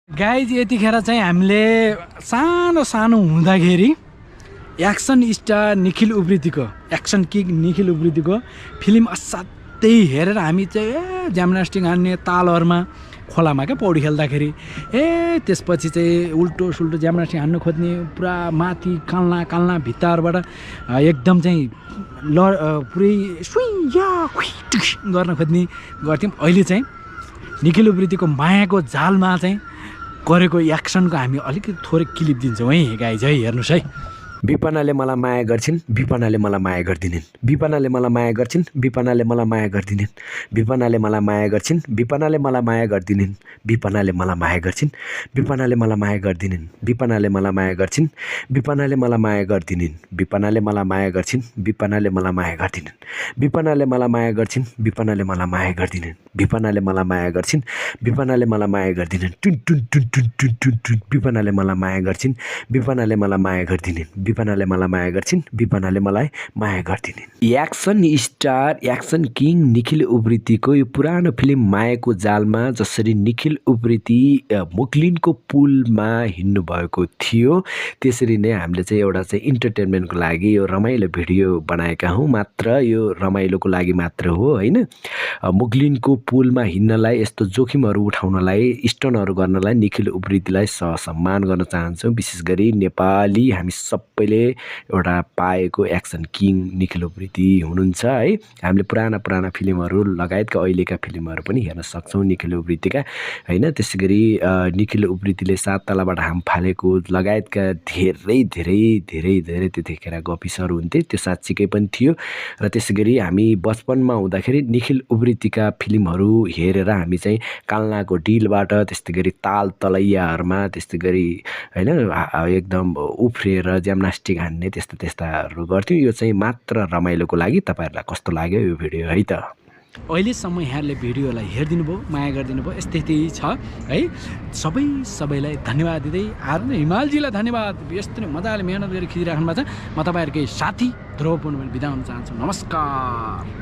Guys यतिखेर चाहिँ हामीले सानो सानो हुँदाखेरि एक्सन स्टार निखिल उप्रेतीको एक्सन किङ निखिल उप्रेतीको फिल्म असाध्यै हेरेर हामी चाहिँ जिम्नास्टिक हान्ने तालहरूमा खोलामा क्या पौडी खेल्दाखेरि त्यसपछि चाहिँ उल्टो सुल्टो जिम्नास्टिक हान्नु खोज्ने पुरा माथि काल्ना काल्ना भित्ताहरूबाट एकदम चाहिँ पुरै सुइया गर्न खोज्ने गर्थ्यौँ। अहिले चाहिँ निखिल उप्रेतीको मायाको जालमा चाहिँ गरेको एक्सनको हामी अलिकति थोरै क्लिप दिन्छौँ है गाइज है, हेर्नुहोस् है। विपनाले मलाई माया गर्छिन्, विपनाले मलाई माया गर्दिनन्, विपनाले मलाई माया गर्छिन्, विपनाले मलाई माया गर्दिनन्, विपनाले मलाई माया गर्छिन्, विपनाले मलाई माया गर्दिनन्, विपनाले मलाई माया गर्छिन्, विपनाले मलाई माया गर्दिनन्, विपनाले मलाई माया गर्छिन्, विपनाले मलाई माया गर्दिनन्, विपनाले मलाई माया गर्छिन्, विपनाले मलाई माया गर्दिनन्, विपनाले मलाई माया गर्छिन्, विपनाले मलाई माया गर्दिनन्, विपनाले मलाई माया गर्छिन्, विपनाले मलाई माया गर्दिनन्, टुन टुन टुन टुन टुन टुन टुन विपनाले मलाई माया गर्छिन्, विपनाले मलाई माया गर्दिनन्, विपनाले मलाई माया गर्छिन्, विपनाले मलाई माया गर्दिनन्। Action star action king Nikhil उप्रेतीको यो पुरानो फिल्म मायाको जालमा जसरी निखिल उप्रेती मुक्लिनको पुलमा हिँड्नु भएको थियो, त्यसरी नै हामीले चाहिँ एउटा चाहिँ इन्टरटेनमेन्टको लागि यो रमाइलो भिडियो बनाएका हौँ। मात्र यो रमाइलोको लागि मात्र हो होइन। मुक्लिनको पुलमा हिँड्नलाई, यस्तो जोखिमहरू उठाउनलाई, स्टनहरू गर्नलाई निखिल उप्रेतीलाई सम्मान गर्न चाहन्छौँ। विशेष गरी नेपाली हामी सबैले एउटा पाएको एक्सन किङ निखिल उप्रेती हुनुहुन्छ है। हामीले पुराना फिल्महरू लगायतका अहिलेका फिल्महरू पनि हेर्न सक्छौँ निखिल उप्रेतीका होइन। त्यसै गरी निखिल उप्रेतीले 7 तलाबाट हाम फालेको लगायतका धेरै त्यतिखेर गपिसहरू हुन्थे, त्यो साँच्चीकै पनि थियो। र त्यसै गरी हामी बचपनमा हुँदाखेरि निखिल उप्रेतीका फिल्महरू हेरेर हामी चाहिँ काल्नाको डिलबाट, त्यस्तै गरी ताल तलैयाहरूमा, त्यस्तै गरी होइन एकदम उफ्रिएर जिम्नास्टिक हान्ने त्यस्ताहरू गर्थ्यौँ। यो चाहिँ मात्र रमाइलोको लागि। तपाईँहरूलाई कस्तो लाग्यो यो भिडियो है त? अहिलेसम्म यहाँहरूले भिडियोलाई हेरिदिनु भयो, माया गरिदिनु भयो, यस्तै छ है। सबैलाई धन्यवाद दिँदै आर्न हिमालजीलाई धन्यवाद, यस्तो नै मजाले मेहनत गरेर खिचिराख्नु भएको छ। म तपाईँहरूकै साथी ध्रुव पुन बिदा हुन चाहन्छु। नमस्कार।